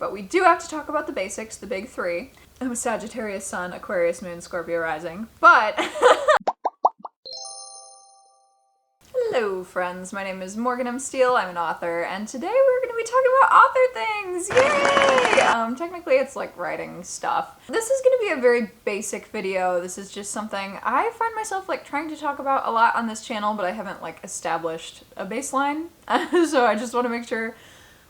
but we do have to talk about the basics, the big three. I'm a Sagittarius Sun, Aquarius Moon, Scorpio Rising, but... Hello friends, my name is Morgan M. Steele, I'm an author, and today we're going to be talking about author things! Yay! Technically it's like writing stuff. This is going to be a very basic video. This is just something I find myself like trying to talk about a lot on this channel, but I haven't like established a baseline. So I just want to make sure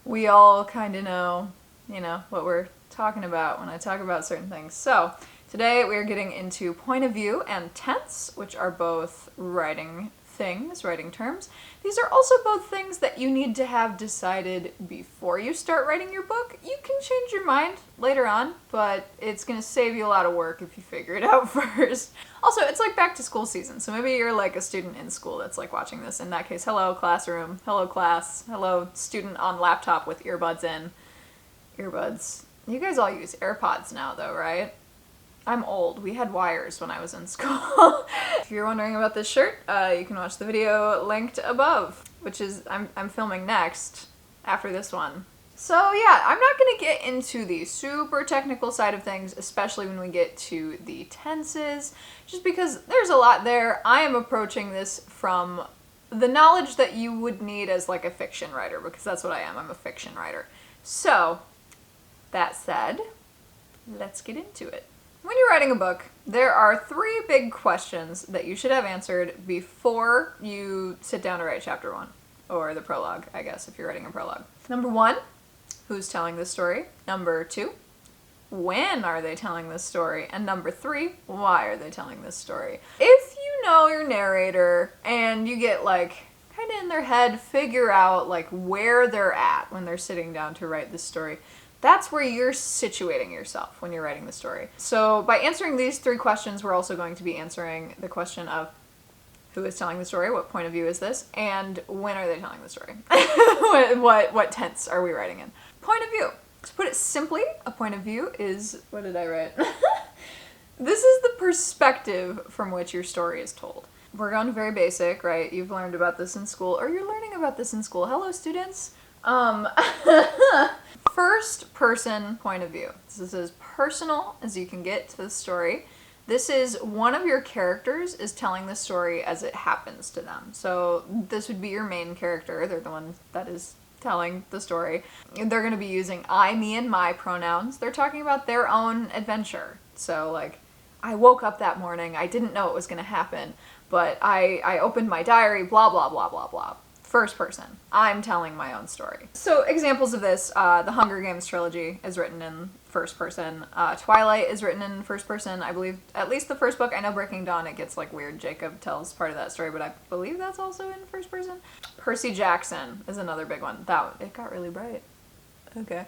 we all kind of know, you know, what we're talking about when I talk about certain things. So today we're getting into point of view and tense, which are both writing terms. These are also both things that you need to have decided before you start writing your book. You can change your mind later on, but it's gonna save you a lot of work if you figure it out first. Also, it's like back to school season, so maybe you're like a student in school that's like watching this. In that case, hello classroom, hello class, hello student on laptop with earbuds in. Earbuds. You guys all use AirPods now though, right? I'm old. We had wires when I was in school. If you're wondering about this shirt, you can watch the video linked above, which is, I'm filming next after this one. So yeah, I'm not gonna get into the super technical side of things, especially when we get to the tenses, just because there's a lot there. I am approaching this from the knowledge that you would need as like a fiction writer, because that's what I am. I'm a fiction writer. So, that said, let's get into it. When you're writing a book, there are three big questions that you should have answered before you sit down to write chapter 1, or the prologue, I guess, if you're writing a prologue. Number 1, who's telling this story? Number 2, when are they telling this story? And number 3, why are they telling this story? If you know your narrator and you get like kind of in their head, figure out like where they're at when they're sitting down to write this story, that's where you're situating yourself when you're writing the story. So by answering these three questions, we're also going to be answering the question of who is telling the story, what point of view is this, and when are they telling the story? what tense are we writing in? Point of view. To put it simply, a point of view is, what did I write? This is the perspective from which your story is told. We're going very basic, right? You've learned about this in school, or you're learning about this in school. Hello, students. First person point of view. This is as personal as you can get to the story. This is one of your characters is telling the story as it happens to them. So this would be your main character. They're the one that is telling the story. They're going to be using I, me, and my pronouns. They're talking about their own adventure. So like, I woke up that morning, I didn't know it was going to happen, but I opened my diary, blah, blah, blah, blah, blah. First person. I'm telling my own story. So examples of this, the Hunger Games trilogy is written in first person. Twilight is written in first person. I believe at least the first book. I know Breaking Dawn, it gets like weird. Jacob tells part of that story, but I believe that's also in first person. Percy Jackson is another big one. It got really bright. Okay.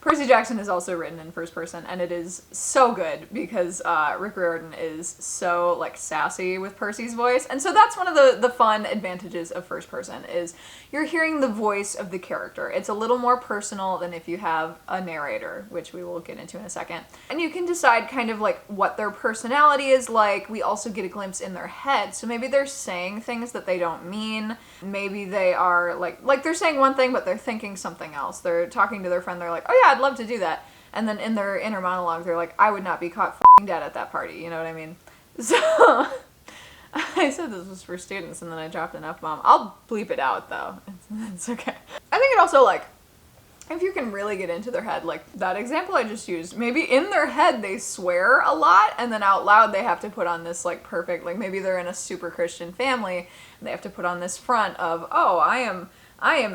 Percy Jackson is also written in first person, and it is so good because Rick Riordan is so like sassy with Percy's voice, and so that's one of the fun advantages of first person is you're hearing the voice of the character. It's a little more personal than if you have a narrator, which we will get into in a second, and you can decide kind of like what their personality is like. We also get a glimpse in their head, so maybe they're saying things that they don't mean. Maybe they are like they're saying one thing but they're thinking something else. They're talking to their friend, they're like, oh yeah, I'd love to do that. And then in their inner monologue, they're like, I would not be caught f***ing dead at that party. You know what I mean? So, I said this was for students and then I dropped an F-bomb. I'll bleep it out though. It's okay. I think it also like, if you can really get into their head, like that example I just used, maybe in their head they swear a lot and then out loud they have to put on this like perfect, like maybe they're in a super Christian family and they have to put on this front of, oh, I am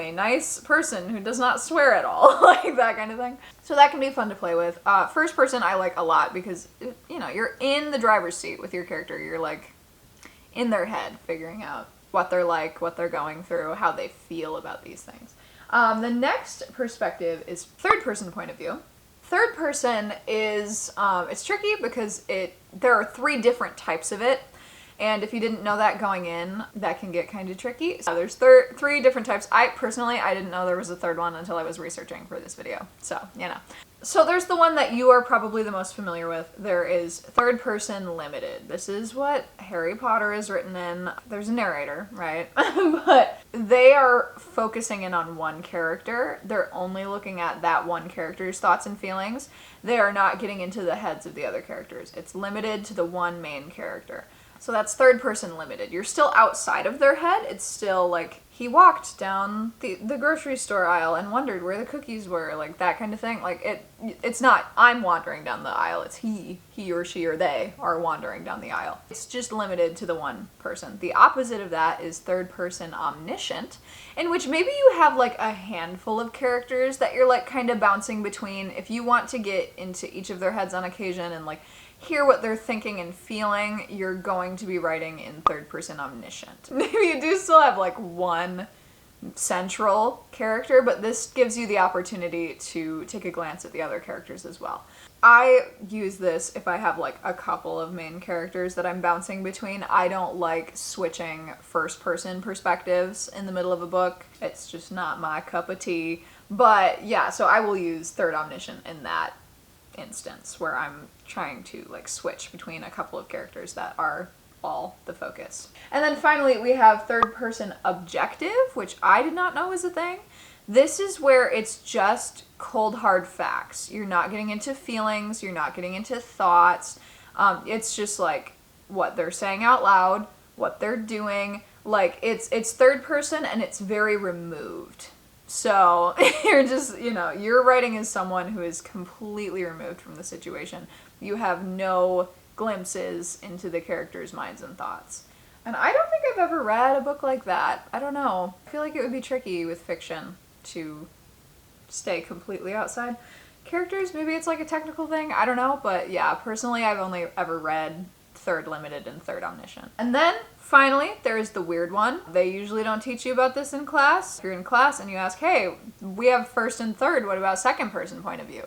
a nice person who does not swear at all, like that kind of thing. So that can be fun to play with. First person I like a lot because, you know, you're in the driver's seat with your character. You're like in their head figuring out what they're like, what they're going through, how they feel about these things. The next perspective is third person point of view. Third person is, it's tricky because there are three different types of it. And if you didn't know that going in, that can get kind of tricky. So there's 3 different types. I didn't know there was a third one until I was researching for this video. So, you know. So there's the one that you are probably the most familiar with. There is third person limited. This is what Harry Potter is written in. There's a narrator, right? But they are focusing in on one character. They're only looking at that one character's thoughts and feelings. They are not getting into the heads of the other characters. It's limited to the one main character. So that's third person limited. You're still outside of their head. It's still like, he walked down the grocery store aisle and wondered where the cookies were, like that kind of thing. Like it's not I'm wandering down the aisle, it's he or she or they are wandering down the aisle. It's just limited to the one person. The opposite of that is third person omniscient, in which maybe you have like a handful of characters that you're like kind of bouncing between. If you want to get into each of their heads on occasion and like hear what they're thinking and feeling, you're going to be writing in third person omniscient. Maybe you do still have like one central character, but this gives you the opportunity to take a glance at the other characters as well. I use this if I have like a couple of main characters that I'm bouncing between. I don't like switching first person perspectives in the middle of a book. It's just not my cup of tea. But yeah, so I will use third omniscient in that instance where I'm trying to like switch between a couple of characters that are all the focus. And then finally we have third person objective, which I did not know was a thing. This is where it's just cold hard facts. You're not getting into feelings, you're not getting into thoughts. It's just like what they're saying out loud, what they're doing. Like it's third person and it's very removed. So you're just, you know, you're writing as someone who is completely removed from the situation. You have no glimpses into the characters' minds and thoughts. And I don't think I've ever read a book like that. I don't know. I feel like it would be tricky with fiction to stay completely outside characters. Maybe it's like a technical thing. I don't know. But yeah, personally, I've only ever read third limited and third omniscient. And then finally, there is the weird one. They usually don't teach you about this in class. If you're in class and you ask, hey, we have first and third, what about second person point of view?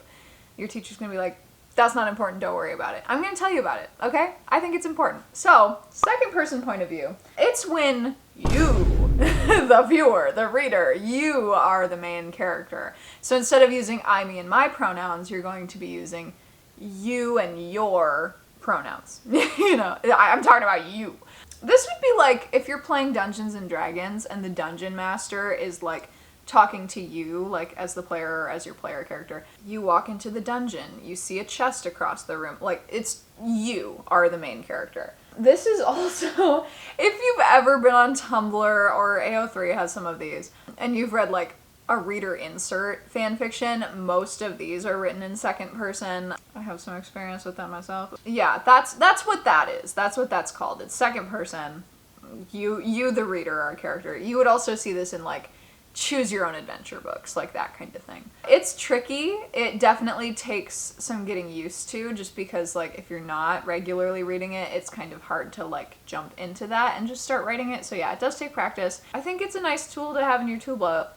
Your teacher's gonna be like, that's not important, don't worry about it. I'm gonna tell you about it, okay? I think it's important. So, second person point of view. It's when you, the viewer, the reader, you are the main character. So instead of using I, me, and my pronouns, you're going to be using you and your pronouns. You know, I'm talking about you. This would be like if you're playing Dungeons and Dragons and the dungeon master is like talking to you, like as the player or as your player character. You walk into the dungeon, you see a chest across the room, like it's you are the main character. This is also, if you've ever been on Tumblr or AO3 has some of these, and you've read like a reader insert fan fiction, most of these are written in second person. I have some experience with that myself. Yeah, that's what that is. That's what that's called. It's second person. You the reader are a character. You would also see this in like choose your own adventure books, like that kind of thing. It's tricky. It definitely takes some getting used to, just because like if you're not regularly reading it, it's kind of hard to like jump into that and just start writing it. So yeah, it does take practice. I think it's a nice tool to have in your tool belt.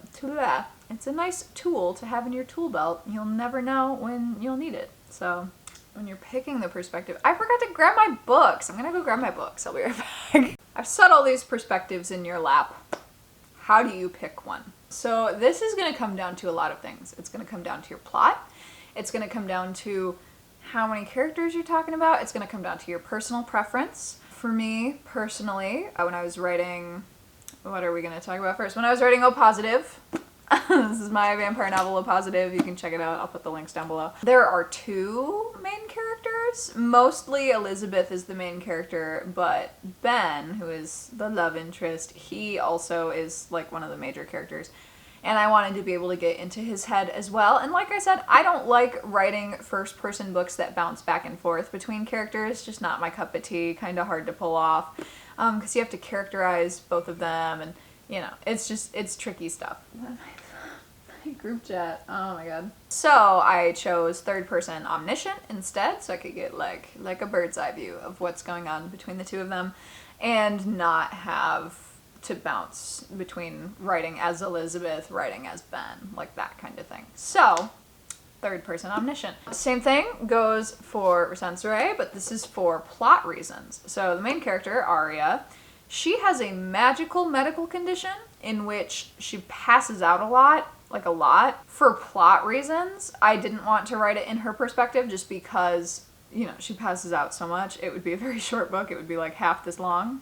It's a nice tool to have in your tool belt. You'll never know when you'll need it. So when you're picking the perspective, I forgot to grab my books. I'm gonna go grab my books. I'll be right back. I've set all these perspectives in your lap. How do you pick one? So this is going to come down to a lot of things. It's going to come down to your plot. It's going to come down to how many characters you're talking about. It's going to come down to your personal preference. For me, personally, when I was writing, what are we going to talk about first? When I was writing O Positive, this is my vampire novel, O Positive. You can check it out. I'll put the links down below. There are 2 main characters. Mostly Elizabeth is the main character, but Ben, who is the love interest, he also is like one of the major characters. And I wanted to be able to get into his head as well. And like I said, I don't like writing first person books that bounce back and forth between characters. Just not my cup of tea. Kind of hard to pull off because you have to characterize both of them, and you know, it's tricky stuff. Group chat. Oh my god. So I chose third person omniscient instead, so I could get like a bird's eye view of what's going on between the 2 of them and not have to bounce between writing as Elizabeth, writing as Ben, like that kind of thing. So third person omniscient. Same thing goes for Sensore, but this is for plot reasons. So the main character, Arya, she has a magical medical condition in which she passes out a lot, like a lot. For plot reasons, I didn't want to write it in her perspective just because, you know, she passes out so much. It would be a very short book. It would be like half this long.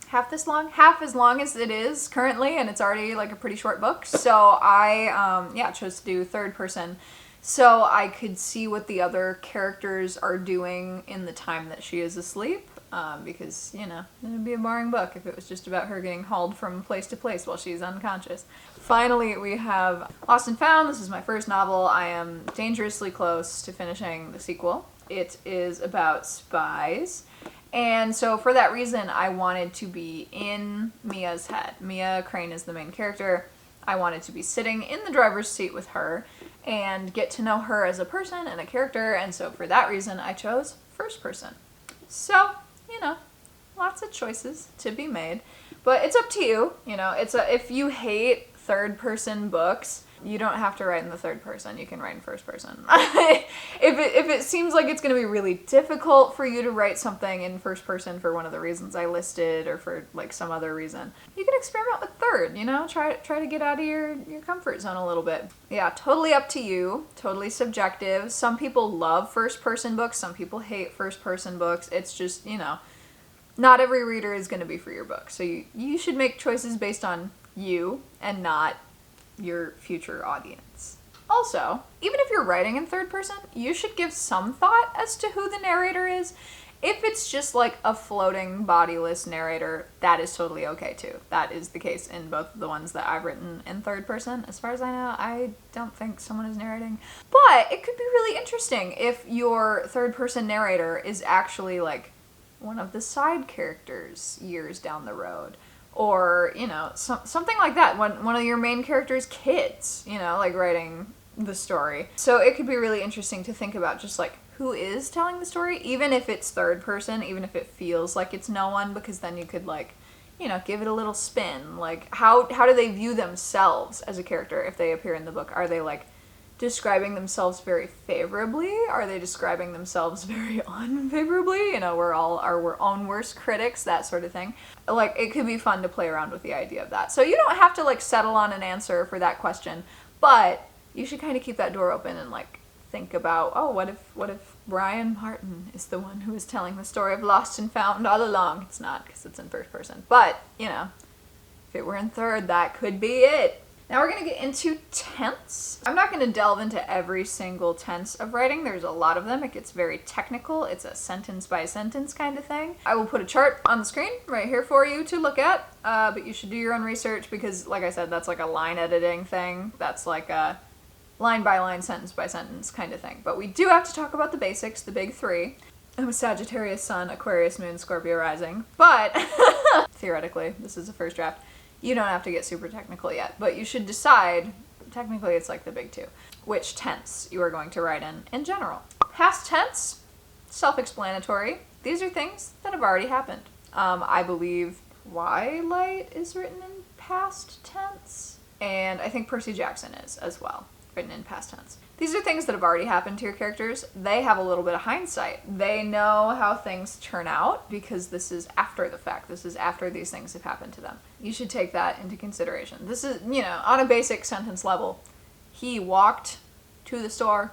Half as long as it is currently, and it's already like a pretty short book. So I, chose to do third person so I could see what the other characters are doing in the time that she is asleep. Because, you know, it would be a boring book if it was just about her getting hauled from place to place while she's unconscious. Finally, we have Lost and Found. This is my first novel. I am dangerously close to finishing the sequel. It is about spies. And so for that reason, I wanted to be in Mia's head. Mia Crane is the main character. I wanted to be sitting in the driver's seat with her and get to know her as a person and a character. And so for that reason, I chose first person. So, you know, lots of choices to be made. But it's up to you. You know, if you hate third person books, you don't have to write in the third person. You can write in first person. If it seems like it's going to be really difficult for you to write something in first person for one of the reasons I listed or for like some other reason, you can experiment with third, you know? Try to get out of your comfort zone a little bit. Yeah, totally up to you. Totally subjective. Some people love first person books. Some people hate first person books. It's just, you know, not every reader is going to be for your book. So you should make choices based on you and not your future audience. Also, even if you're writing in third person, you should give some thought as to who the narrator is. If it's just like a floating, bodiless narrator, that is totally okay too. That is the case in both of the ones that I've written in third person. As far as I know, I don't think someone is narrating. But it could be really interesting if your third person narrator is actually like one of the side characters years down the road. Or, you know, something like that. One of your main character's kids, you know, like writing the story. So it could be really interesting to think about just like who is telling the story, even if it's third person, even if it feels like it's no one, because then you could like, you know, give it a little spin. Like how do they view themselves as a character if they appear in the book? Are they like describing themselves very favorably? Are they describing themselves very unfavorably? You know, we're all our own worst critics, that sort of thing. Like, it could be fun to play around with the idea of that. So you don't have to, like, settle on an answer for that question, but you should kind of keep that door open and, like, think about, oh, what if Brian Martin is the one who is telling the story of Lost and Found all along? It's not, because it's in first person. But, you know, if it were in third, that could be it. Now we're going to get into tense. I'm not going to delve into every single tense of writing. There's a lot of them. It gets very technical. It's a sentence by sentence kind of thing. I will put a chart on the screen right here for you to look at, but you should do your own research because, like I said, that's like a line editing thing. That's like a line by line, sentence by sentence kind of thing. But we do have to talk about the basics, the big three. I'm a Sagittarius Sun, Aquarius Moon, Scorpio Rising. But theoretically, this is the first draft. You don't have to get super technical yet, but you should decide, technically it's like the big two, which tense you are going to write in general. Past tense, self-explanatory. These are things that have already happened. I believe Twilight is written in past tense, and I think Percy Jackson is as well, written in past tense. These are things that have already happened to your characters. They have a little bit of hindsight. They know how things turn out because this is after the fact. This is after these things have happened to them. You should take that into consideration. This is, you know, on a basic sentence level. He walked to the store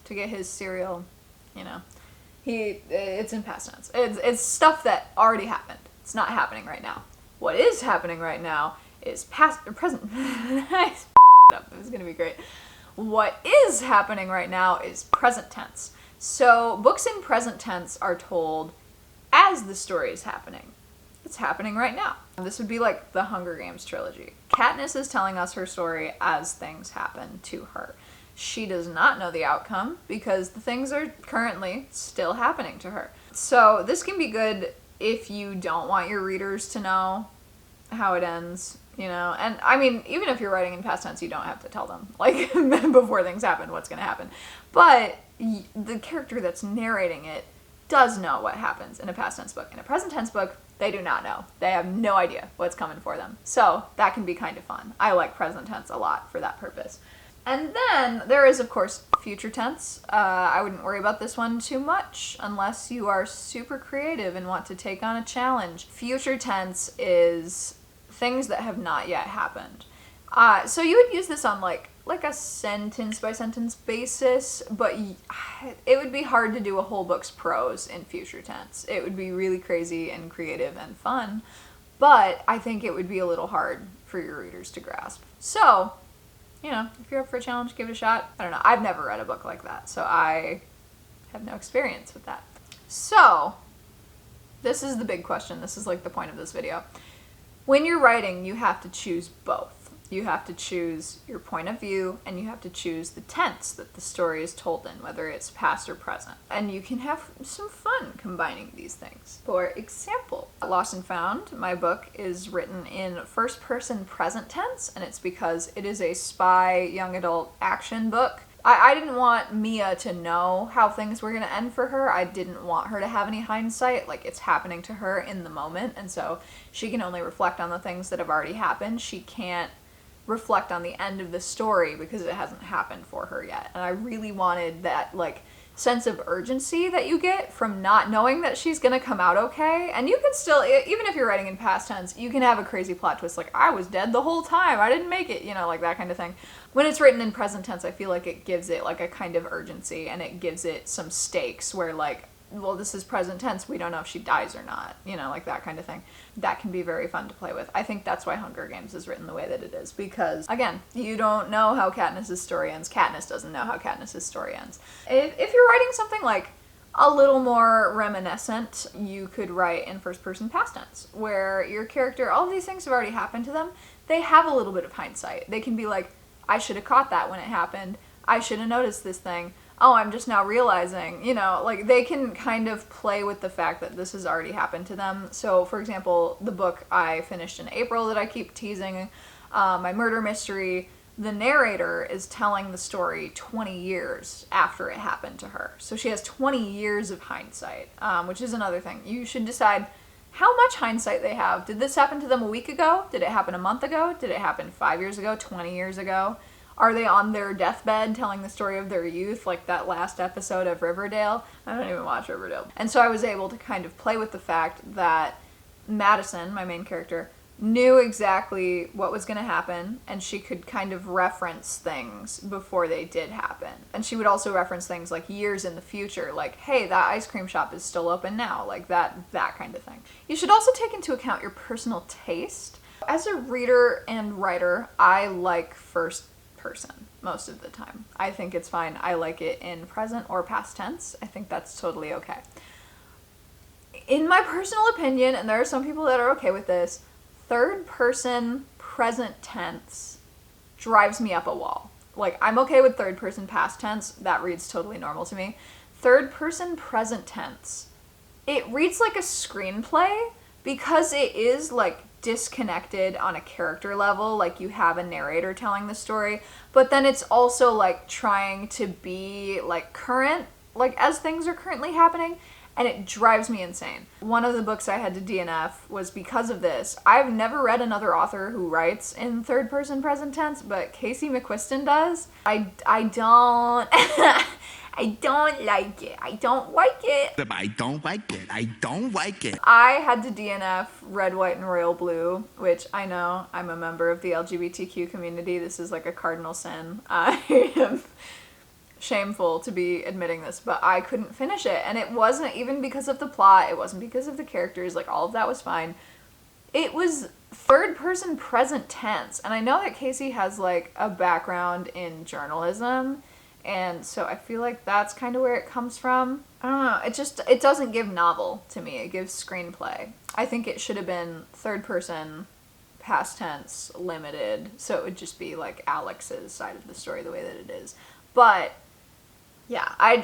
to get his cereal, you know. It's in past tense. It's stuff that already happened. It's not happening right now. What is happening right now is past or present. Nice. It was gonna be great. What is happening right now is present tense. So books in present tense are told as the story is happening. It's happening right now. This would be like the Hunger Games trilogy. Katniss is telling us her story as things happen to her. She does not know the outcome because the things are currently still happening to her. So this can be good if you don't want your readers to know how it ends. You know, and I mean, even if you're writing in past tense, you don't have to tell them, like, before things happen, what's going to happen. But the character that's narrating it does know what happens in a past tense book. In a present tense book, they do not know. They have no idea what's coming for them. So that can be kind of fun. I like present tense a lot for that purpose. And then there is, of course, future tense. I wouldn't worry about this one too much unless you are super creative and want to take on a challenge. Future tense is things that have not yet happened. So you would use this on like a sentence by sentence basis, but it would be hard to do a whole book's prose in future tense. It would be really crazy and creative and fun, but I think it would be a little hard for your readers to grasp. So, you know, if you're up for a challenge, give it a shot. I don't know. I've never read a book like that, so I have no experience with that. So, this is the big question. This is like the point of this video. When you're writing, you have to choose both. You have to choose your point of view, and you have to choose the tense that the story is told in, whether it's past or present. And you can have some fun combining these things. For example, Lost and Found, my book, is written in first-person present tense, and it's because it is a spy young adult action book. I didn't want Mia to know how things were going to end for her. I didn't want her to have any hindsight. Like, it's happening to her in the moment, and so she can only reflect on the things that have already happened. She can't reflect on the end of the story because it hasn't happened for her yet. And I really wanted that, like, sense of urgency that you get from not knowing that she's gonna come out okay. And you can still, even if you're writing in past tense, you can have a crazy plot twist like, I was dead the whole time, I didn't make it, you know, like that kind of thing. When it's written in present tense, I feel like it gives it like a kind of urgency, and it gives it some stakes where, like, well, this is present tense, we don't know if she dies or not, you know, like that kind of thing. That can be very fun to play with. I think that's why Hunger Games is written the way that it is, because, again, you don't know how Katniss's story ends. Katniss doesn't know how Katniss's story ends. If you're writing something like a little more reminiscent, you could write in first-person past tense, where your character, all of these things have already happened to them. They have a little bit of hindsight. They can be like, I should have caught that when it happened. I should have noticed this thing. Oh, I'm just now realizing, you know, like they can kind of play with the fact that this has already happened to them. So, for example, the book I finished in April that I keep teasing, my murder mystery, the narrator is telling the story 20 years after it happened to her. So she has 20 years of hindsight, which is another thing. You should decide how much hindsight they have. Did this happen to them a week ago? Did it happen a month ago? Did it happen 5 years ago, 20 years ago? Are they on their deathbed telling the story of their youth, like that last episode of Riverdale? I don't even watch Riverdale. And so I was able to kind of play with the fact that Madison, my main character, knew exactly what was going to happen, and she could kind of reference things before they did happen. And she would also reference things like years in the future, like, hey, that ice cream shop is still open now, like that kind of thing. You should also take into account your personal taste. As a reader and writer, I like first person most of the time. I think it's fine. I like it in present or past tense. I think that's totally okay. In my personal opinion, and there are some people that are okay with this, third person present tense drives me up a wall. Like, I'm okay with third person past tense. That reads totally normal to me. Third person present tense, it reads like a screenplay because it is like disconnected on a character level, like you have a narrator telling the story, but then it's also like trying to be like current, like as things are currently happening, and it drives me insane. One of the books I had to DNF was because of this. I've never read another author who writes in third person present tense, but Casey McQuiston does. I don't I don't like it. I don't like it. I don't like it. I don't like it. I had to DNF Red, White, and Royal Blue, which I know I'm a member of the LGBTQ community. This is like a cardinal sin. I am shameful to be admitting this, but I couldn't finish it. And it wasn't even because of the plot. It wasn't because of the characters. Like, all of that was fine. It was third person present tense. And I know that Casey has like a background in journalism, and so I feel like that's kind of where it comes from. I don't know. It doesn't give novel to me. It gives screenplay. I think it should have been third person, past tense, limited. So it would just be like Alex's side of the story the way that it is. But yeah, I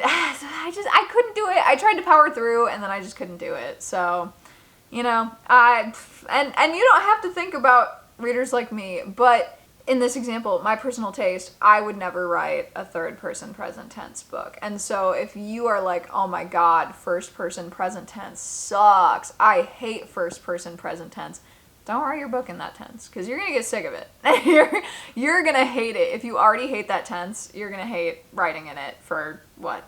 couldn't do it. I tried to power through, and then I just couldn't do it. So, you know, and you don't have to think about readers like me, but in this example, my personal taste, I would never write a third-person present tense book. And so if you are like, oh my god, first-person present tense sucks, I hate first-person present tense, don't write your book in that tense, because you're gonna get sick of it. You're gonna hate it. If you already hate that tense, you're gonna hate writing in it for, what,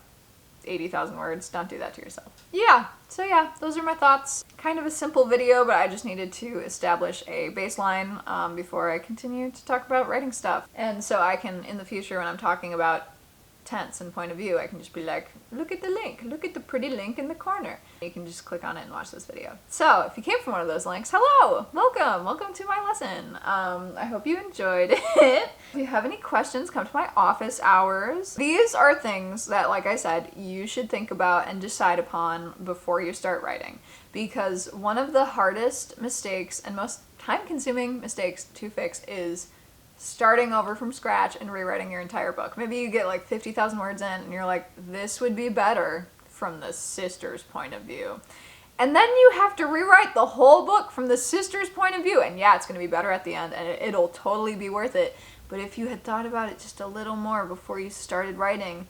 80,000 words? Don't do that to yourself. Yeah, so yeah, those are my thoughts. Kind of a simple video, but I just needed to establish a baseline before I continue to talk about writing stuff. And so I can, in the future, when I'm talking about tense and point of view, I can just be like, look at the link, look at the pretty link in the corner. You can just click on it and watch this video. So if you came from one of those links, hello, welcome to my lesson. I hope you enjoyed it. If you have any questions, come to my office hours. These are things that, like I said, you should think about and decide upon before you start writing, because one of the hardest mistakes and most time-consuming mistakes to fix is starting over from scratch and rewriting your entire book. Maybe you get like 50,000 words in and you're like, this would be better from the sister's point of view. And then you have to rewrite the whole book from the sister's point of view. And yeah, it's going to be better at the end and it'll totally be worth it. But if you had thought about it just a little more before you started writing,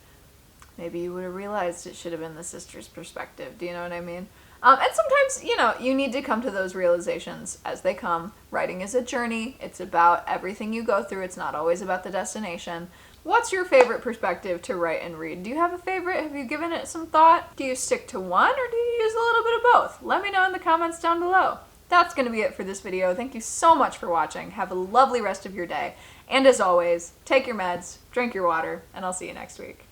maybe you would have realized it should have been the sister's perspective. Do you know what I mean? And sometimes, you know, you need to come to those realizations as they come. Writing is a journey. It's about everything you go through. It's not always about the destination. What's your favorite perspective to write and read? Do you have a favorite? Have you given it some thought? Do you stick to one or do you use a little bit of both? Let me know in the comments down below. That's going to be it for this video. Thank you so much for watching. Have a lovely rest of your day. And as always, take your meds, drink your water, and I'll see you next week.